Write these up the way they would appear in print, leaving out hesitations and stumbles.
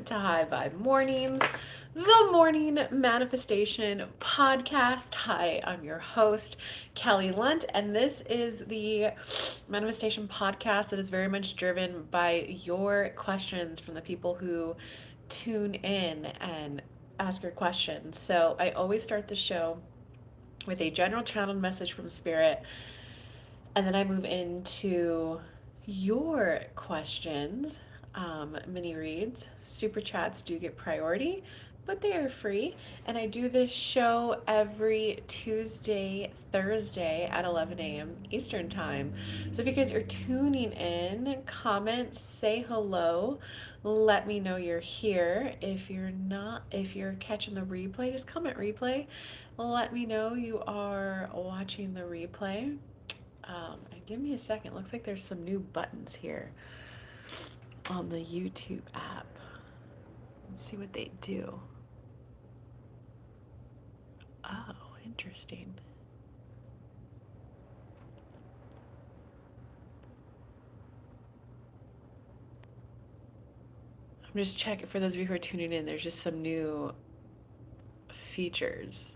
to High Vibe Mornings, the morning manifestation podcast. Hi, I'm your host, Kelly Lunt, and this is the manifestation podcast that is very much driven by your questions from the people who tune in and ask your questions. So I always start the show with a general channeled message from Spirit, and then I move into your questions. Mini reads, super chats do get priority, but they are free. And I do this show every Tuesday, Thursday at 11 a.m. Eastern Time. So if you guys are tuning in, comment, say hello, let me know you're here. If you're not, if you're catching the replay, just comment replay. Let me know you are watching the replay. And give me a second. Looks like there's some new buttons here on the YouTube app. Let's see what they do. Oh, interesting. I'm just checking for those of you who are tuning in. There's just some new features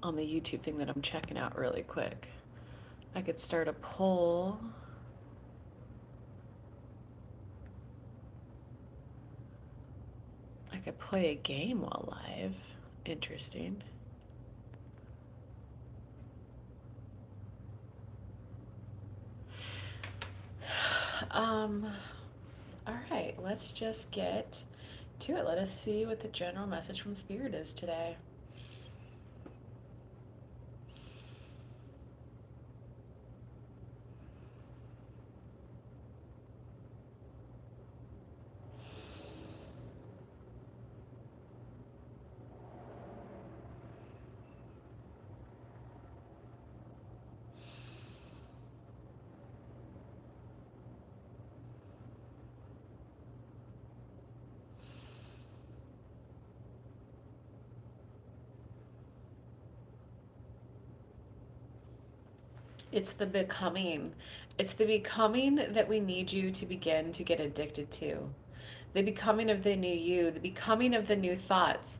on the YouTube thing that I'm checking out really quick. I could start a poll. I could play a game while live. Interesting. All right, let's just get to it. Let us see what the general message from Spirit is today. It's the becoming. It's the becoming that we need you to begin to get addicted to. The becoming of the new you, the becoming of the new thoughts.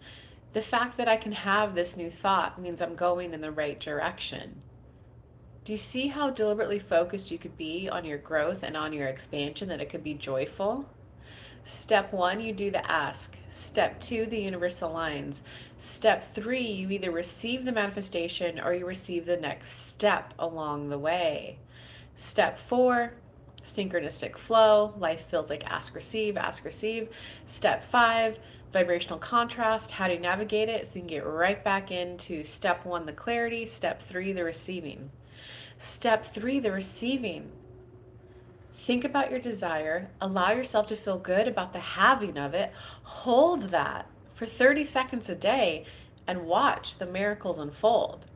The fact that I can have this new thought means I'm going in the right direction. Do you see how deliberately focused you could be on your growth and on your expansion, that it could be joyful? Step one, you do the ask. Step two, the universe aligns. Step three, you either receive the manifestation or you receive the next step along the way. Step four, synchronistic flow. Life feels like ask, receive, ask, receive. Step five, vibrational contrast. How do you navigate it so you can get right back into step one, the clarity. Step three, the receiving. Step three, the receiving. Think about your desire, allow yourself to feel good about the having of it, hold that for 30 seconds a day, and watch the miracles unfold.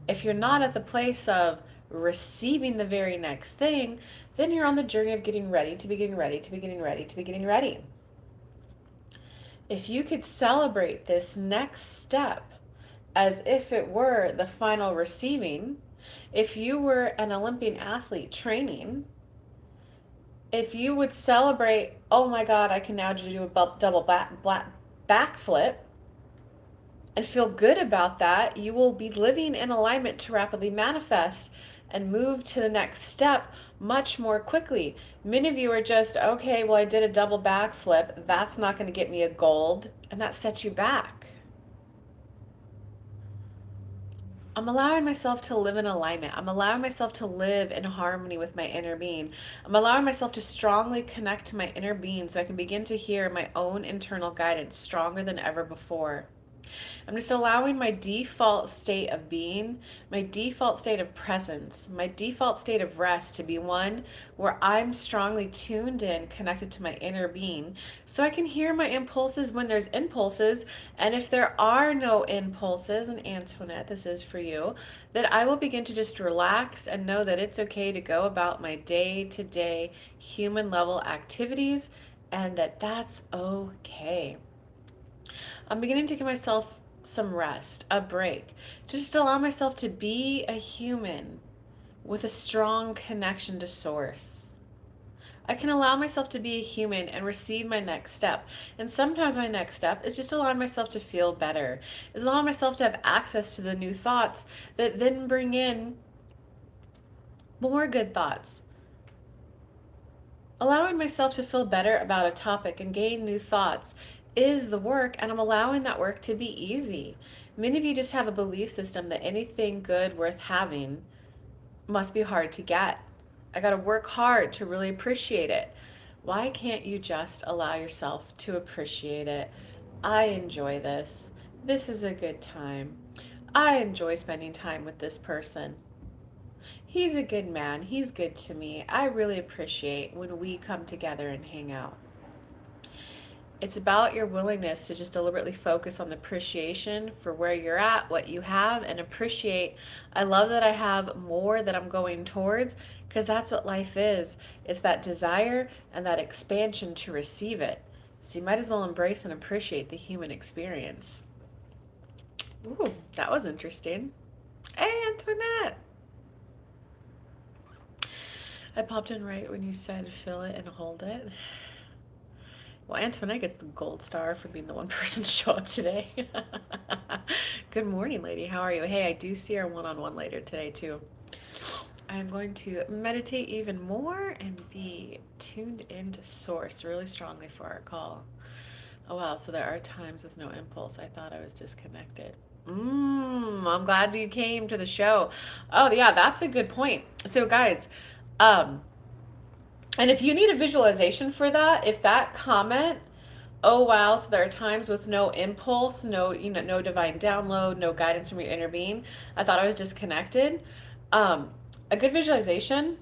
If you're not at the place of receiving the very next thing, then you're on the journey of getting ready to be getting ready to be getting ready to be getting ready. If you could celebrate this next step as if it were the final receiving, if you were an Olympian athlete training, if you would celebrate, oh my God, I can now do a double backflip and feel good about that, you will be living in alignment to rapidly manifest and move to the next step much more quickly. Many of you are just, okay, well, I did a double backflip. That's not going to get me a gold, and that sets you back. I'm allowing myself to live in alignment. I'm allowing myself to live in harmony with my inner being. I'm allowing myself to strongly connect to my inner being so I can begin to hear my own internal guidance stronger than ever before. I'm just allowing my default state of being, my default state of presence, my default state of rest to be one where I'm strongly tuned in, connected to my inner being, so I can hear my impulses when there's impulses. And if there are no impulses, and Antoinette, this is for you, that I will begin to just relax and know that it's okay to go about my day-to-day human level activities and that that's okay. I'm beginning to give myself some rest, a break, just allow myself to be a human with a strong connection to source. I can allow myself to be a human and receive my next step. And sometimes my next step is just allowing myself to feel better, is allowing myself to have access to the new thoughts that then bring in more good thoughts. Allowing myself to feel better about a topic and gain new thoughts is the work, and I'm allowing that work to be easy. Many of you just have a belief system that anything good worth having must be hard to get. I got to work hard to really appreciate it. Why can't you just allow yourself to appreciate it? I enjoy this. This is a good time. I enjoy spending time with this person. He's a good man. He's good to me. I really appreciate when we come together and hang out. It's about your willingness to just deliberately focus on the appreciation for where you're at, what you have, and appreciate. I love that I have more that I'm going towards, because that's what life is. It's that desire and that expansion to receive it. So you might as well embrace and appreciate the human experience. Ooh, that was interesting. Hey, Antoinette! I popped in right when you said feel it and hold it. Well, Antoinette gets the gold star for being the one person to show up today. Good morning, lady. How are you? Hey, I do see our one-on-one later today, too. I'm going to meditate even more and be tuned into source really strongly for our call. Oh, wow. So there are times with no impulse. I thought I was disconnected. I'm glad you came to the show. Oh, yeah, that's a good point. So, guys, and if you need a visualization for that, if that comment, oh wow, so there are times with no impulse, no divine download, no guidance from your inner being. I thought I was disconnected. A good visualization,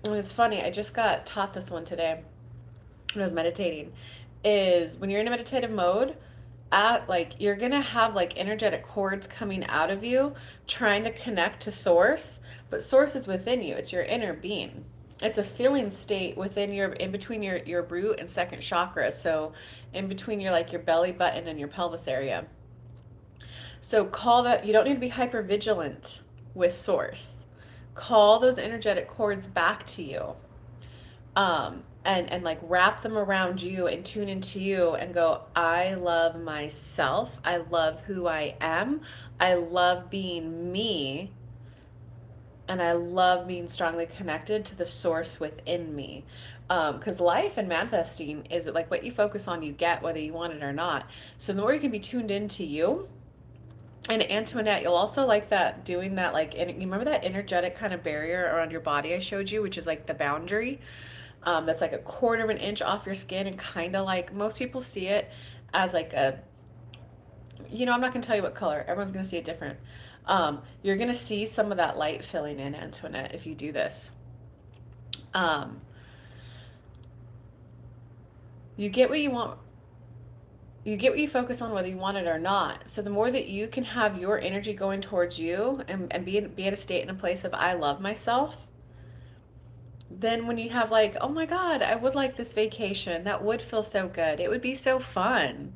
and it's funny, I just got taught this one today when I was meditating, is when you're in a meditative mode, you're gonna have like energetic cords coming out of you trying to connect to source, but source is within you. It's your inner being. It's a feeling state within in between your root and second chakra. So in between your belly button and your pelvis area. So call that, you don't need to be hyper vigilant with source. Call those energetic cords back to you. And like wrap them around you and tune into you and go, I love myself. I love who I am. I love being me. And I love being strongly connected to the source within me. Because life and manifesting is like what you focus on, you get, whether you want it or not. So the more you can be tuned into you. And Antoinette, you'll also like that, doing that, like, you remember that energetic kind of barrier around your body I showed you, which is like the boundary? That's like a quarter of an inch off your skin, and kind of like most people see it as like I'm not going to tell you what color. Everyone's going to see it different. You're going to see some of that light filling in, Antoinette, if you do this. You get what you want. You get what you focus on, whether you want it or not. So the more that you can have your energy going towards you and be at a state and a place of I love myself, then when you have like, oh my God, I would like this vacation. That would feel so good. It would be so fun.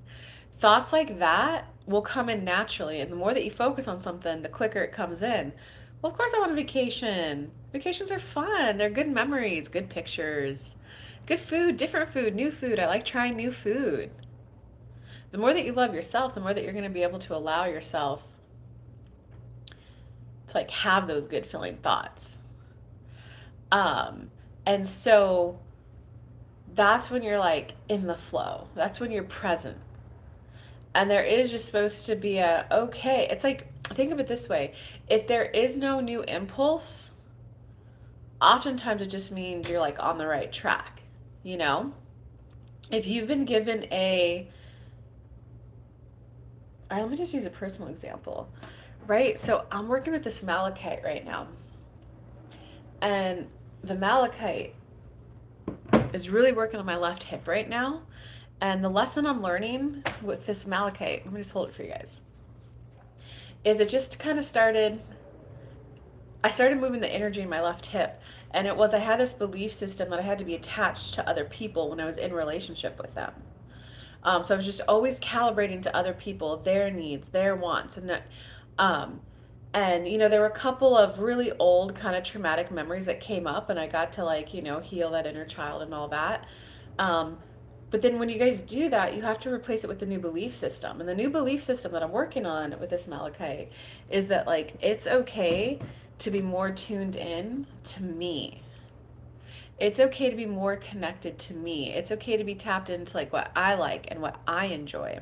Thoughts like that will come in naturally. And the more that you focus on something, the quicker it comes in. Well, of course I want a vacation. Vacations are fun. They're good memories, good pictures, good food, different food, new food. I like trying new food. The more that you love yourself, the more that you're going to be able to allow yourself to like have those good feeling thoughts. And so that's when you're like in the flow. That's when you're present. And there is just supposed to be okay. It's like, think of it this way. If there is no new impulse, oftentimes it just means you're like on the right track, you know? If you've been given all right, let me just use a personal example, right? So I'm working with this malachite right now. And the malachite is really working on my left hip right now. And the lesson I'm learning with this malachite, let me just hold it for you guys, is it just kind of I started moving the energy in my left hip. And it was, I had this belief system that I had to be attached to other people when I was in relationship with them. So I was just always calibrating to other people, their needs, their wants. And And there were a couple of really old kind of traumatic memories that came up, and I got to like heal that inner child and all that. um, but then when you guys do that, you have to replace it with the new belief system. And the new belief system that I'm working on with this Malachite is that like it's okay to be more tuned in to me. It's okay to be more connected to me. It's okay to be tapped into like what I like and what I enjoy.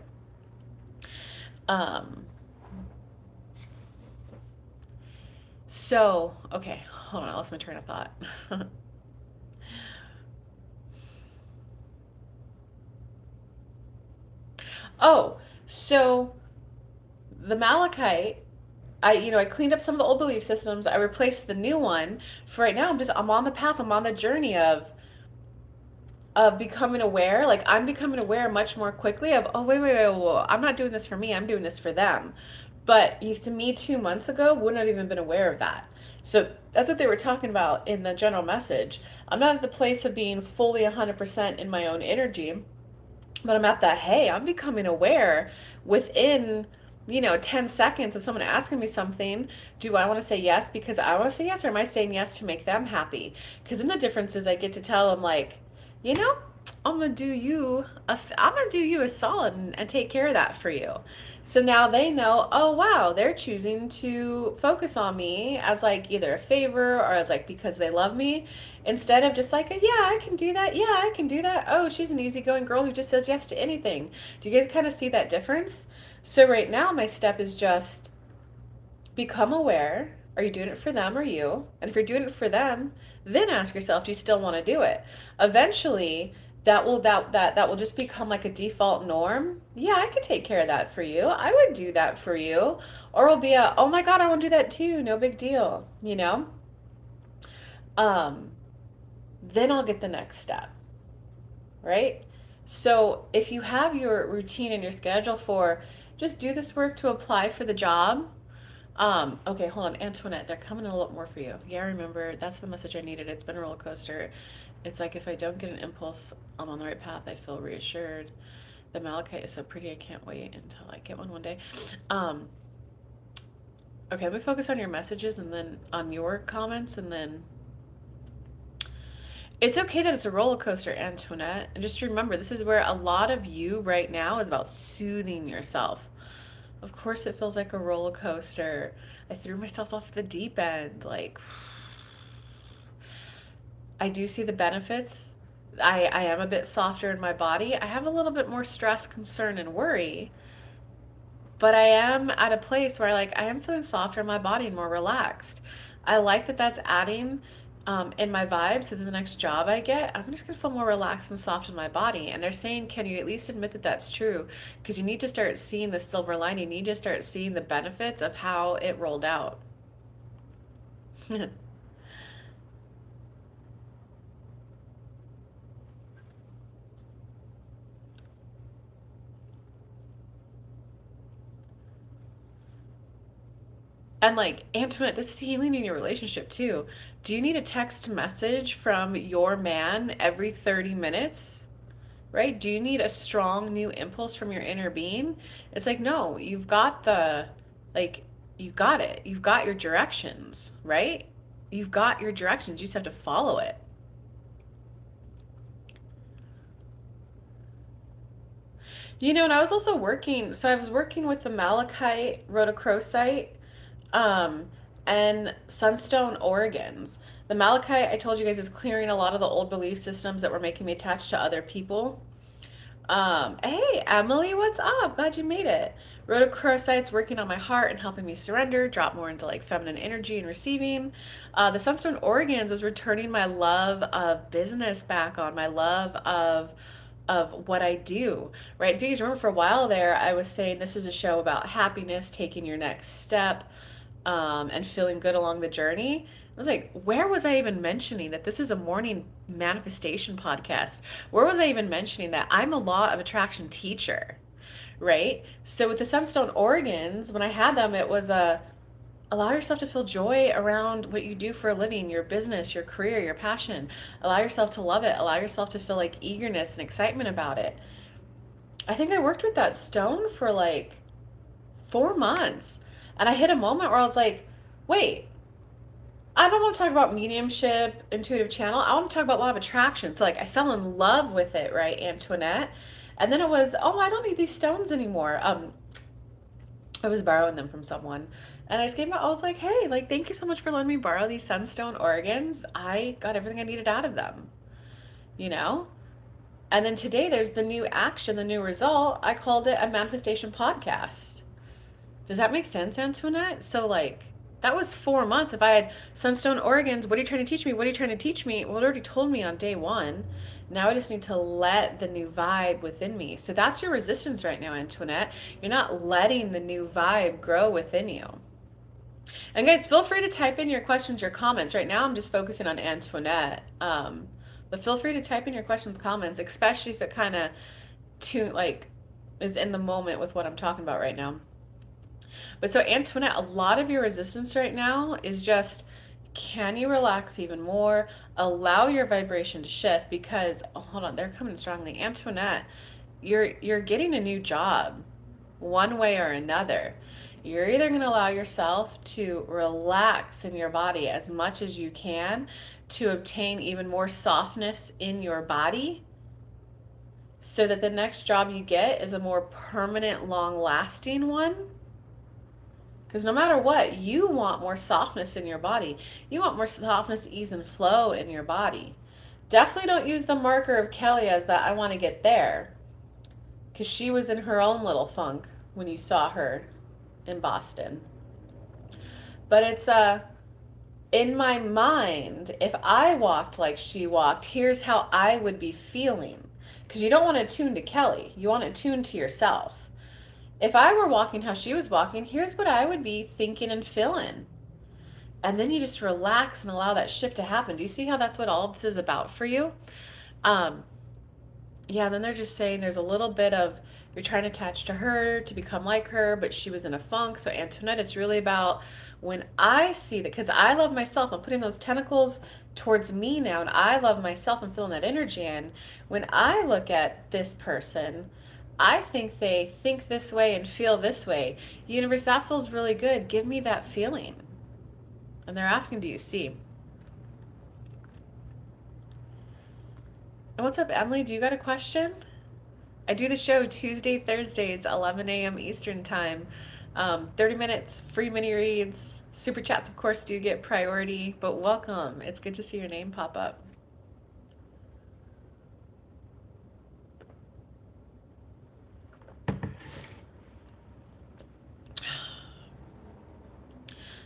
um So, okay, hold on, I lost my train of thought. Oh, so the Malachite, I cleaned up some of the old belief systems. I replaced the new one. For right now, I'm on the path. I'm on the journey of becoming aware. Like I'm becoming aware much more quickly of, oh wait, I'm not doing this for me. I'm doing this for them. But used to me 2 months ago wouldn't have even been aware of that. So that's what they were talking about in the general message. I'm not at the place of being fully 100% in my own energy, but I'm at that, hey, I'm becoming aware within 10 seconds of someone asking me something. Do I want to say yes because I want to say yes, or am I saying yes to make them happy? Because then the difference is I get to tell them like, you know I'm gonna do you a solid and take care of that for you. So now they know, oh wow, they're choosing to focus on me as like either a favor or as like because they love me, instead of just like, yeah, I can do that. Yeah, I can do that. Oh, she's an easygoing girl who just says yes to anything. Do you guys kind of see that difference? So right now my step is just become aware. Are you doing it for them or you? And if you're doing it for them, then ask yourself, do you still want to do it? Eventually, that will just become like a default norm. Yeah, I could take care of that for you. I would do that for you. Or it'll be a, oh my God, I want to do that too. No big deal, you know? Um, then I'll get the next step, right? So if you have your routine and your schedule for just do this work to apply for the job. Okay, hold on, Antoinette, they're coming a lot more for you. Yeah, remember, that's the message I needed. It's been a roller coaster. It's like if I don't get an impulse, I'm on the right path, I feel reassured. The Malachite is so pretty, I can't wait until I get one day. Um, okay, let me focus on your messages and then on your comments, and then it's okay that it's a roller coaster, Antoinette. And just remember, this is where a lot of you right now is about soothing yourself. Of course, it feels like a roller coaster. I threw myself off the deep end. Like, I do see the benefits. I am a bit softer in my body. I have a little bit more stress, concern, and worry. But I am at a place where I am feeling softer in my body and more relaxed. I like that that's adding in my vibe. So the next job I get, I'm just gonna feel more relaxed and soft in my body. And they're saying, can you at least admit that that's true? Because you need to start seeing the silver lining. You need to start seeing the benefits of how it rolled out. And like, Antoinette, this is healing in your relationship too. Do you need a text message from your man every 30 minutes? Right? Do you need a strong new impulse from your inner being? It's like, no, like, you got it. You've got your directions, right? You've got your directions. You just have to follow it. And I was also working, so I was working with the Malachite rhodochrosite um, and sunstone organs. The Malachite, I told you guys, is clearing a lot of the old belief systems that were making me attached to other people. Hey, Emily, what's up? Glad you made it. Rhodochrosite's working on my heart and helping me surrender, drop more into like feminine energy and receiving. The Sunstone Organs was returning my love of business back on, my love of what I do, right? If you guys remember for a while there, I was saying this is a show about happiness, taking your next step, and feeling good along the journey. I was like, where was I even mentioning that this is a morning manifestation podcast? Where was I even mentioning that I'm a law of attraction teacher, right? So with the Sunstone Organs, when I had them, it was allow yourself to feel joy around what you do for a living, your business, your career, your passion. Allow yourself to love it. Allow yourself to feel like eagerness and excitement about it. I think I worked with that stone for like 4 months. And I hit a moment where I was like, wait, I don't want to talk about mediumship, intuitive channel. I want to talk about law of attraction. So like I fell in love with it, right, Antoinette? And then it was, oh, I don't need these stones anymore. I was borrowing them from someone. And I just gave them, I was like, hey, like, thank you so much for letting me borrow these sunstone organs. I got everything I needed out of them, you know? And then today there's the new action, the new result. I called it a manifestation podcast. Does that make sense, Antoinette? So, like, that was 4 months. If I had sunstone organs, what are you trying to teach me? What are you trying to teach me? Well, it already told me on day one. Now I just need to let the new vibe within me. So that's your resistance right now, Antoinette. You're not letting the new vibe grow within you. And guys, feel free to type in your questions, your comments. Right now, I'm just focusing on Antoinette. But feel free to type in your questions, comments, especially if it kind of is in the moment with what I'm talking about right now. But so Antoinette, a lot of your resistance right now is just, can you relax even more? Allow your vibration to shift because, oh, hold on, they're coming strongly. Antoinette, you're getting a new job one way or another. You're either going to allow yourself to relax in your body as much as you can to obtain even more softness in your body so that the next job you get is a more permanent, long lasting one. Because no matter what, you want more softness in your body. You want more softness, ease, and flow in your body. Definitely don't use the marker of Kelly as that I want to get there. Because she was in her own little funk when you saw her in Boston. But it's in my mind, if I walked like she walked, here's how I would be feeling. Because you don't want to tune to Kelly, you want to tune to yourself. If I were walking how she was walking, here's what I would be thinking and feeling. And then you just relax and allow that shift to happen. Do you see how that's what all this is about for you? Yeah, and then they're just saying there's a little bit of you're trying to attach to her to become like her, but she was in a funk. So, Antoinette, it's really about when I see that, because I love myself, I'm putting those tentacles towards me now, and I love myself and feeling that energy in. When I look at this person, I think they think this way and feel this way. Universe, that feels really good. Give me that feeling. And they're asking, do you see? And what's up, Emily? Do you got a question? I do the show Tuesday, Thursdays, 11 a.m. Eastern Time. 30 minutes, free mini reads. Super chats, of course, do get priority, but welcome. It's good to see your name pop up.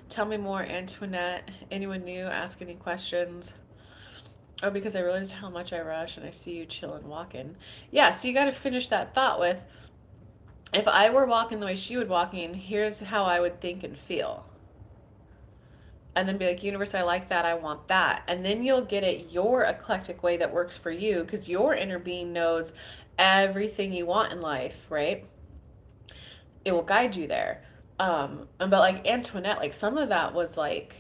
Tell me more, Antoinette. Anyone new? Ask any questions. Oh, because I realized how much I rush and I see you chilling walking. Yeah, so you got to finish that thought with, if I were walking the way she would walking, here's how I would think and feel. And then be like, universe, I like that, I want that. And then you'll get it your eclectic way that works for you because your inner being knows everything you want in life, right? It will guide you there. But like Antoinette, like some of that was like,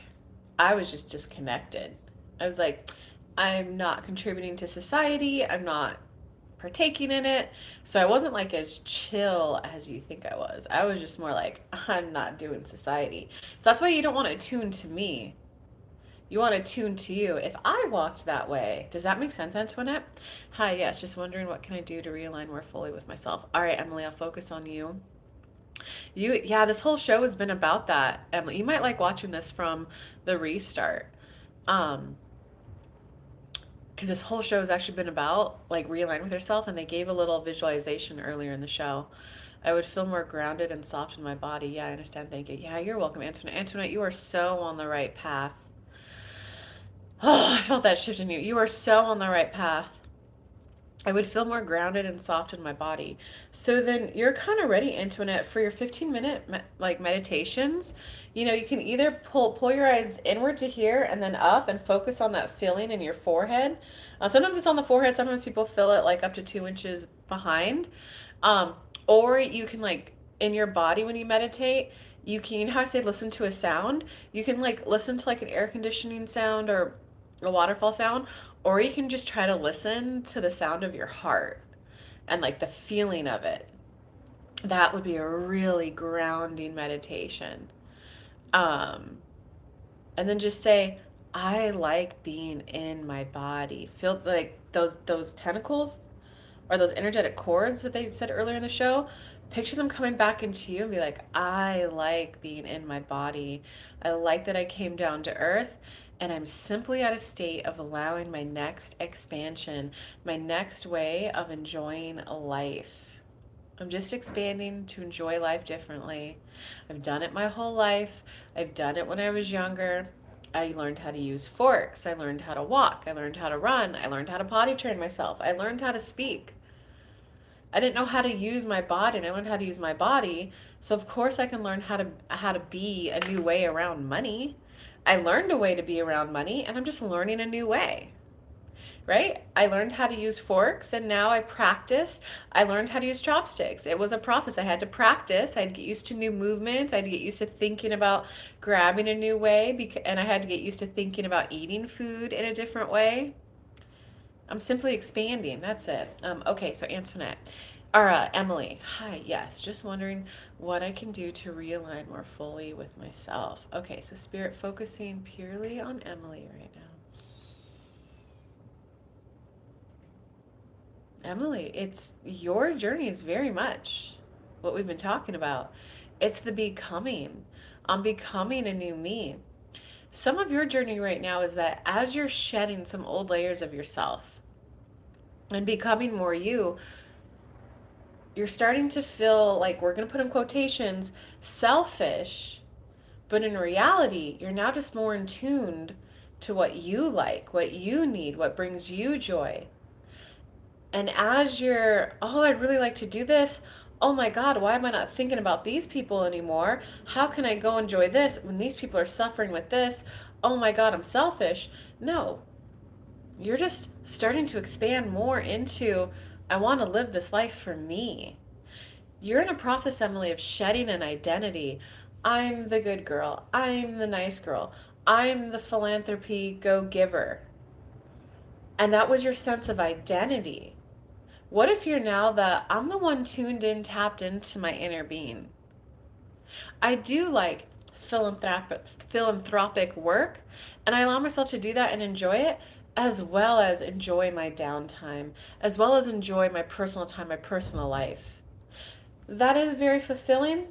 I was just disconnected. I was like, I'm not contributing to society. I'm not partaking in it. So I wasn't like as chill as you think I was. I was just more like, I'm not doing society. So that's why you don't want to tune to me. You want to tune to you. If I walked that way, does that make sense, Antoinette? Hi, yes, just wondering what can I do to realign more fully with myself. All right, Emily, I'll focus on you. Yeah, this whole show has been about that, Emily. You might like watching this from the restart. Um, because this whole show has actually been about like realign with yourself, and they gave a little visualization earlier in the show. I would feel more grounded and soft in my body. Yeah, I understand. Thank you. Yeah, you're welcome, Antoinette. Antoinette, you are so on the right path. Oh, I felt that shift in you. You are so on the right path. I would feel more grounded and soft in my body. So then you're kind of ready, Antoinette, for your 15-minute like meditations. You know, you can either pull your eyes inward to here and then up and focus on that feeling in your forehead. Sometimes it's on the forehead. Sometimes people feel it like up to 2 inches behind. Um, or you can like in your body when you meditate. You know how I say listen to a sound? You can like listen to like an air conditioning sound or a waterfall sound, or you can just try to listen to the sound of your heart and like the feeling of it. That would be a really grounding meditation. Um, and then just say, I like being in my body. Feel like those tentacles or those energetic cords that they said earlier in the show. Picture them coming back into you and be like, I like being in my body. I like that I came down to earth and I'm simply at a state of allowing my next expansion, my next way of enjoying life. I'm just expanding to enjoy life differently. I've done it my whole life. I've done it when I was younger. I learned how to use forks. I learned how to walk. I learned how to run. I learned how to potty train myself. I learned how to speak. I didn't know how to use my body, and I learned how to use my body. So of course I can learn how to be a new way around money. I learned a way to be around money, and I'm just learning a new way, right? I learned how to use forks and now I practice. I learned how to use chopsticks. It was a process. I had to practice. I had to get used to new movements. I had to get used to thinking about grabbing a new way, and I had to get used to thinking about eating food in a different way. I'm simply expanding. That's it. Okay, so Antoinette. Or Emily. Hi, yes. Just wondering what I can do to realign more fully with myself. Okay, so spirit focusing purely on Emily right now. Emily, it's your journey is very much what we've been talking about. It's the becoming. I'm becoming a new me. Some of your journey right now is that as you're shedding some old layers of yourself and becoming more you, you're starting to feel like, we're going to put in quotations, selfish, but in reality, you're now just more in tuned to what you like, what you need, what brings you joy. And as you're, oh, I'd really like to do this. Oh my God, why am I not thinking about these people anymore? How can I go enjoy this when these people are suffering with this? Oh my God, I'm selfish. No, you're just starting to expand more into, I want to live this life for me. You're in a process, Emily, of shedding an identity. I'm the good girl. I'm the nice girl. I'm the philanthropy go giver. And that was your sense of identity. What if you're now I'm the one tuned in, tapped into my inner being? I do like philanthropic work, and I allow myself to do that and enjoy it, as well as enjoy my downtime, as well as enjoy my personal time, my personal life. That is very fulfilling.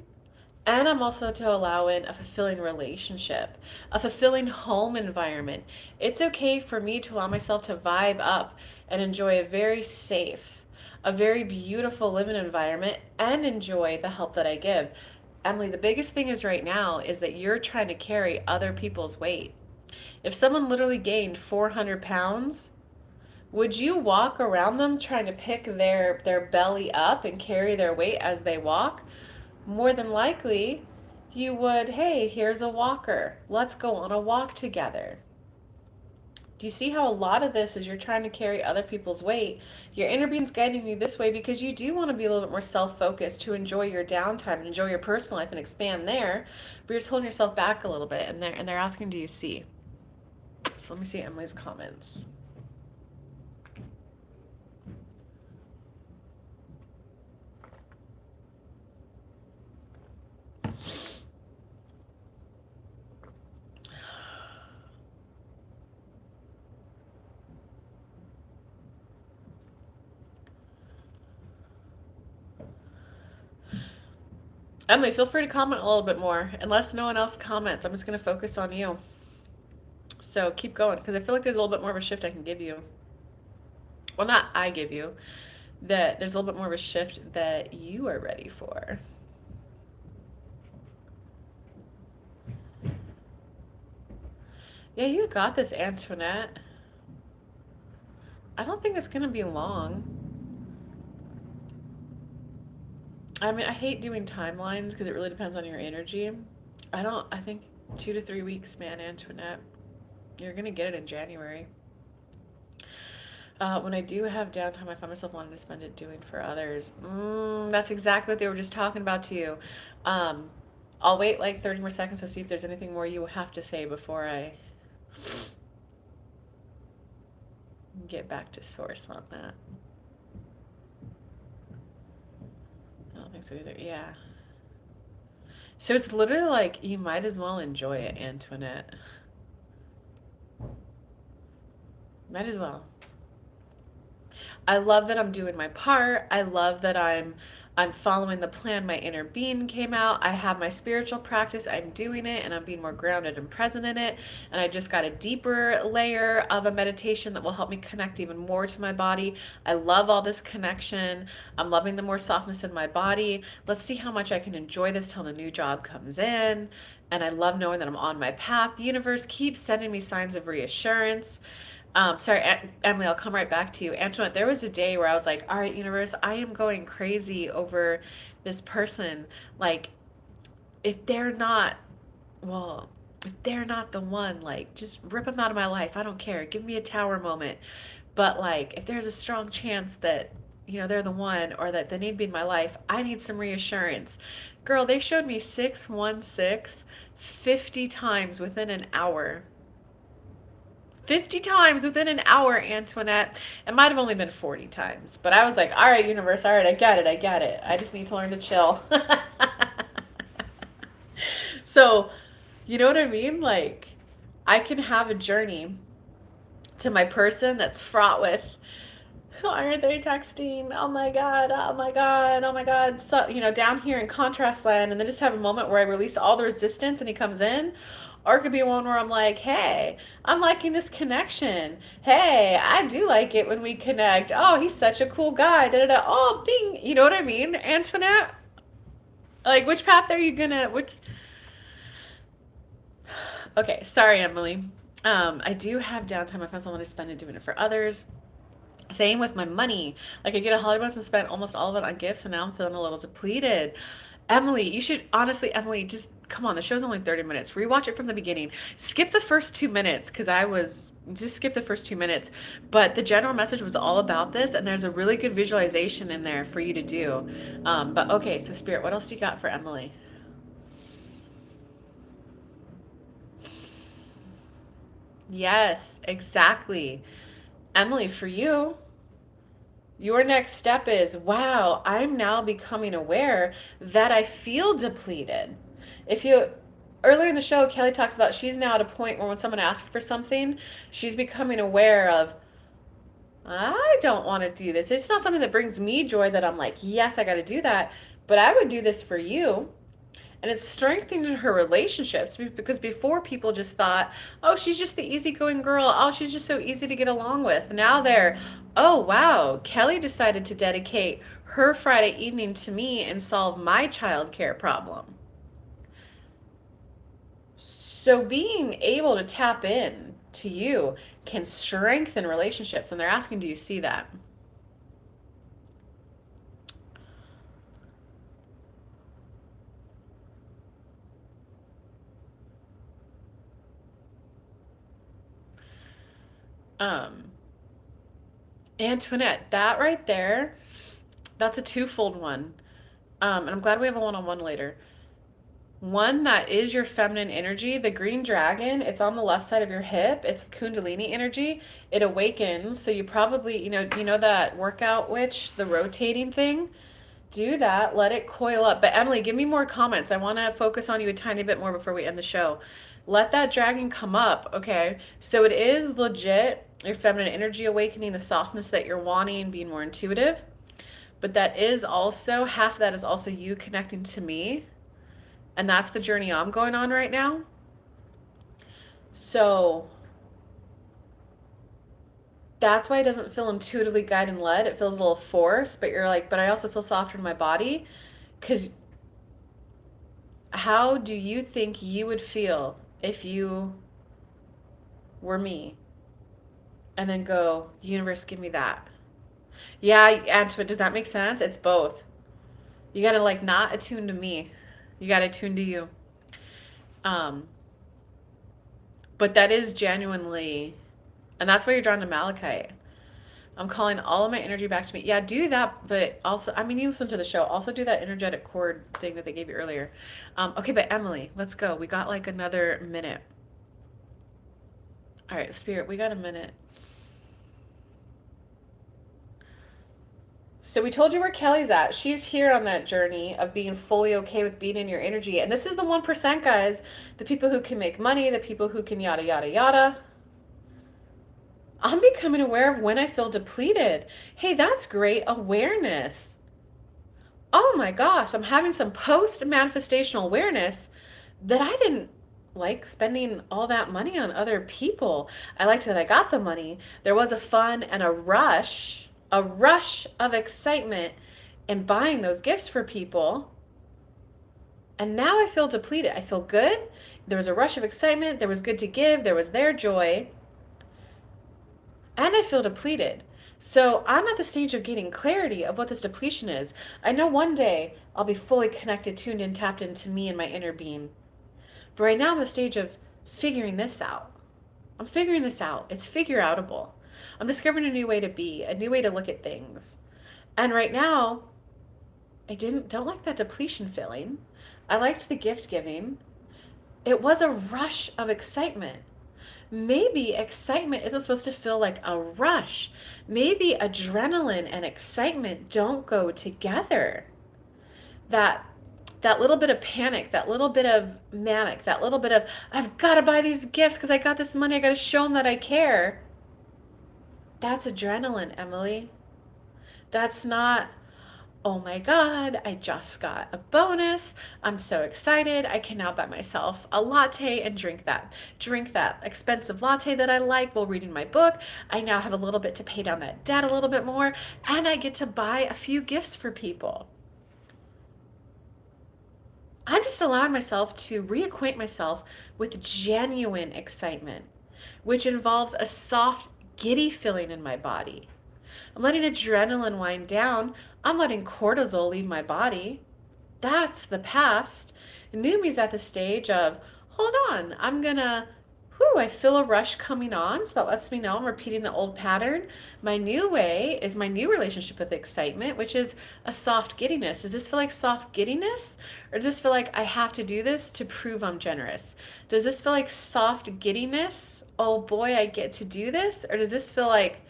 And I'm also to allow in a fulfilling relationship, a fulfilling home environment. It's okay for me to allow myself to vibe up and enjoy a very safe, a very beautiful living environment and enjoy the help that I give. Emily, the biggest thing is right now is that you're trying to carry other people's weight. If someone literally gained 400 pounds, would you walk around them trying to pick their belly up and carry their weight as they walk? More than likely, you would, hey, here's a walker. Let's go on a walk together. Do you see how a lot of this is you're trying to carry other people's weight? Your inner being's guiding you this way because you do want to be a little bit more self-focused to enjoy your downtime and enjoy your personal life and expand there, but you're just holding yourself back a little bit, and they're asking, do you see? So let me see Emily's comments. Emily, feel free to comment a little bit more. Unless no one else comments, I'm just going to focus on you. So keep going, because I feel like there's a little bit more of a shift I can give you. Well, not I give you. That there's a little bit more of a shift that you are ready for. Yeah, you got this, Antoinette. I don't think it's going to be long. I mean, I hate doing timelines because it really depends on your energy. I think 2 to 3 weeks, man, Antoinette. You're going to get it in January. When I do have downtime, I find myself wanting to spend it doing for others. That's exactly what they were just talking about to you. Um, I'll wait like 30 more seconds to see if there's anything more you have to say before I get back to source on that. I don't think so either. Yeah. So it's literally like you might as well enjoy it, Antoinette. Might as well. I love that I'm doing my part. I love that I'm following the plan. My inner being came out. I have my spiritual practice. I'm doing it and I'm being more grounded and present in it. And I just got a deeper layer of a meditation that will help me connect even more to my body. I love all this connection. I'm loving the more softness in my body. Let's see how much I can enjoy this till the new job comes in. And I love knowing that I'm on my path. The universe keeps sending me signs of reassurance. Sorry, Emily, I'll come right back to you. Antoinette, there was a day where I was like, all right, universe, I am going crazy over this person. Like, if they're not, well, if they're not the one, like, just rip them out of my life. I don't care. Give me a tower moment. But, like, if there's a strong chance that, they're the one or that they need to be in my life, I need some reassurance. Girl, they showed me 616 50 times within an hour. 50 times within an hour, Antoinette. It might have only been 40 times, but I was like, all right, universe, all right, I get it, I get it. I just need to learn to chill. So, you know what I mean? Like, I can have a journey to my person that's fraught with, why are they texting? Oh my God, oh my God, oh my God. So, down here in contrast land, and then just have a moment where I release all the resistance and he comes in. Or it could be one where I'm like, hey, I'm liking this connection. Hey, I do like it when we connect. Oh, he's such a cool guy. Da da da. Oh, bing. You know what I mean, Antoinette? Like, which path are you gonna? Which? Okay, sorry, Emily. I do have downtime. I found someone to spend it doing it for others. Same with my money. Like I get a holiday bonus and spend almost all of it on gifts, and now I'm feeling a little depleted. Emily, you should honestly, Emily, just come on. The show's only 30 minutes. Rewatch it from the beginning. Skip the first 2 minutes because I was just skip the first 2 minutes. But the general message was all about this, and there's a really good visualization in there for you to do. But okay, so Spirit, what else do you got for Emily? Yes, exactly. Emily, for you, your next step is, wow, I'm now becoming aware that I feel depleted. If you Earlier in the show, Kelly talks about she's now at a point where when someone asks for something, she's becoming aware of, I don't want to do this. It's not something that brings me joy that I'm like, yes, I got to do that, but I would do this for you. And it's strengthening her relationships because before people just thought, oh, she's just the easygoing girl. Oh, she's just so easy to get along with. Now they're, oh, wow, Kelly decided to dedicate her Friday evening to me and solve my childcare problem. So being able to tap in to you can strengthen relationships. And they're asking, do you see that? Um, Antoinette, that right there, that's a twofold one. And I'm glad we have a one-on-one later. One that is your feminine energy, the green dragon, it's on the left side of your hip. It's Kundalini energy. It awakens. So you probably, that workout witch, the rotating thing. Do that. Let it coil up. But Emily, give me more comments. I want to focus on you a tiny bit more before we end the show. Let that dragon come up. Okay. So it is legit your feminine energy awakening, the softness that you're wanting, being more intuitive. But that is also, half of that is also you connecting to me, and that's the journey I'm going on right now. So that's why it doesn't feel intuitively guided and led. It feels a little forced, but you're like, but I also feel softer in my body. Because how do you think you would feel if you were me? And then go, universe, give me that. Yeah, Antoine, does that make sense? It's both. You gotta like not attune to me. You gotta attune to you. Um, but that is genuinely, and that's why you're drawn to Malachite. I'm calling all of my energy back to me. Yeah, do that, but also, I mean, you listen to the show. Also, do that energetic cord thing that they gave you earlier. Okay, but Emily, let's go. We got like another minute. All right, Spirit, we got a minute. So we told you where Kelly's at. She's here on that journey of being fully okay with being in your energy. And this is the 1%, guys. The people who can make money, the people who can yada, yada, yada. I'm becoming aware of when I feel depleted. Hey, that's great awareness. Oh my gosh, I'm having some post manifestational awareness that I didn't like spending all that money on other people. I liked that I got the money. There was a fun and a rush of excitement in buying those gifts for people. And now I feel depleted. I feel good. There was a rush of excitement. There was good to give. There was their joy. And I feel depleted. So I'm at the stage of getting clarity of what this depletion is. I know one day I'll be fully connected, tuned in, tapped into me and my inner being. But right now I'm at the stage of figuring this out. I'm figuring this out. It's figure outable. I'm discovering a new way to be, a new way to look at things. And right now, I don't like that depletion feeling. I liked the gift giving. It was a rush of excitement. Maybe excitement isn't supposed to feel like a rush. Maybe adrenaline and excitement don't go together. That that little bit of panic, that little bit of manic, that little bit of I've got to buy these gifts because I got this money, I got to show them that I care. That's adrenaline, Emily. That's not, oh my God, I just got a bonus. I'm so excited. I can now buy myself a latte and drink that. Drink that expensive latte that I like while reading my book. I now have a little bit to pay down that debt a little bit more, and I get to buy a few gifts for people. I'm just allowing myself to reacquaint myself with genuine excitement, which involves a soft, giddy feeling in my body. I'm letting adrenaline wind down. I'm letting cortisol leave my body. That's the past. New me's at the stage of, hold on, I'm gonna, I feel a rush coming on, so that lets me know I'm repeating the old pattern. My new way is my new relationship with excitement, which is a soft giddiness. Does this feel like soft giddiness? Or does this feel like I have to do this to prove I'm generous? Does this feel like soft giddiness? Oh boy, I get to do this? Or does this feel like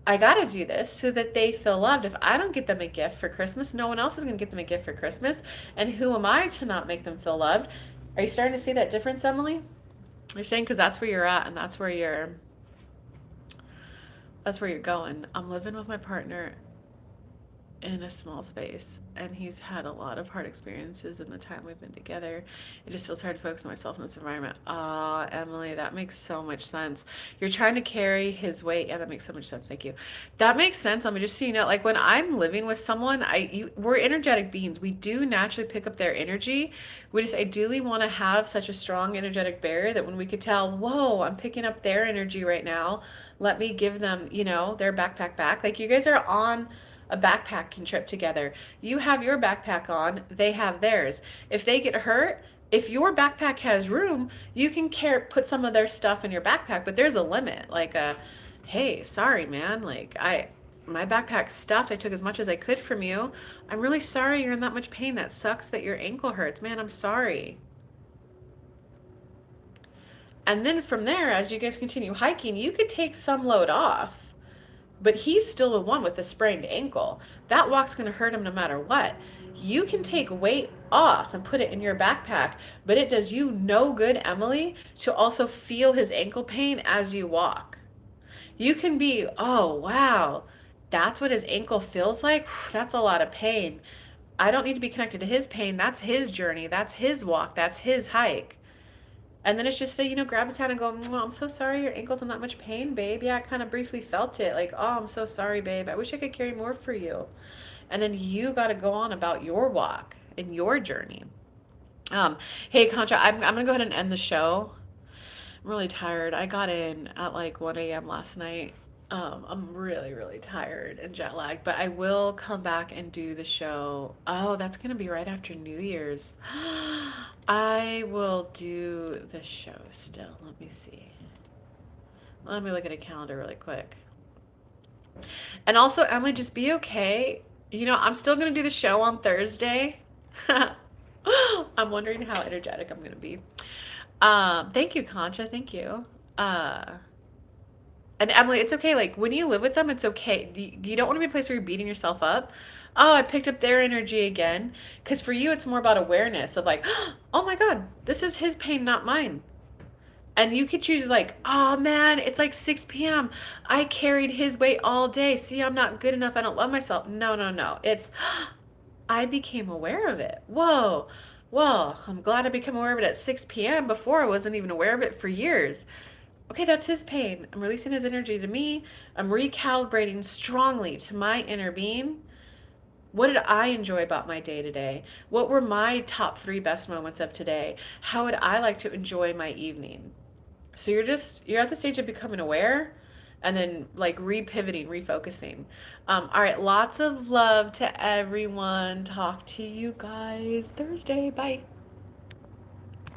I gotta do this so that they feel loved? If I don't get them a gift for Christmas, no one else is gonna get them a gift for Christmas. And who am I to not make them feel loved? Are you starting to see that difference, Emily? You're saying because that's where you're at and that's where you're going. I'm living with my partner in a small space, and he's had a lot of hard experiences in the time we've been together. It just feels hard to focus on myself in this environment. Ah, Emily, that makes so much sense. You're trying to carry his weight. Yeah, that makes so much sense. Thank you. That makes sense. I mean, just so you know, like when I'm living with someone, we're energetic beings. We do naturally pick up their energy. We just ideally want to have such a strong energetic barrier that when we could tell, whoa, I'm picking up their energy right now. Let me give them, their backpack back. Like you guys are on a backpacking trip together. You have your backpack on, they have theirs. If they get hurt, if your backpack has room, you can put some of their stuff in your backpack, but there's a limit. Like hey, sorry man, like my backpack's stuffed. I took as much as I could from you. I'm really sorry you're in that much pain. That sucks that your ankle hurts. Man, I'm sorry. And then from there, as you guys continue hiking, you could take some load off. But he's still the one with the sprained ankle. That walk's going to hurt him no matter what. You can take weight off and put it in your backpack, but it does you no good, Emily, to also feel his ankle pain as you walk. You can be, oh, wow, that's what his ankle feels like? That's a lot of pain. I don't need to be connected to his pain. That's his journey. That's his walk. That's his hike. And then it's just to, grab his hand and go, I'm so sorry your ankle's in that much pain, babe. Yeah, I kind of briefly felt it. Like, oh, I'm so sorry, babe. I wish I could carry more for you. And then you got to go on about your walk and your journey. Hey, Contra, I'm going to go ahead and end the show. I'm really tired. I got in at like 1 a.m. last night. I'm really, really tired and jet lagged, but I will come back and do the show. Oh, that's going to be right after New Year's. I will do the show still. Let me see. Let me look at a calendar really quick. And also, Emily, just be okay. I'm still going to do the show on Thursday. I'm wondering how energetic I'm going to be. Thank you, Concha. Thank you. And Emily, it's okay. Like when you live with them, it's okay. You don't want to be a place where you're beating yourself up. Oh, I picked up their energy again. Because for you, it's more about awareness of like, oh my God, this is his pain, not mine. And you could choose like, oh man, it's like 6 p.m. I carried his weight all day. See, I'm not good enough. I don't love myself. No, no, no. It's, I became aware of it. Whoa. Well, I'm glad I became aware of it at 6 p.m. Before I wasn't even aware of it for years. Okay, that's his pain. I'm releasing his energy to me. I'm recalibrating strongly to my inner being. What did I enjoy about my day today? What were my top three best moments of today? How would I like to enjoy my evening? So you're at the stage of becoming aware and then like repivoting, refocusing. All right, lots of love to everyone. Talk to you guys Thursday. Bye.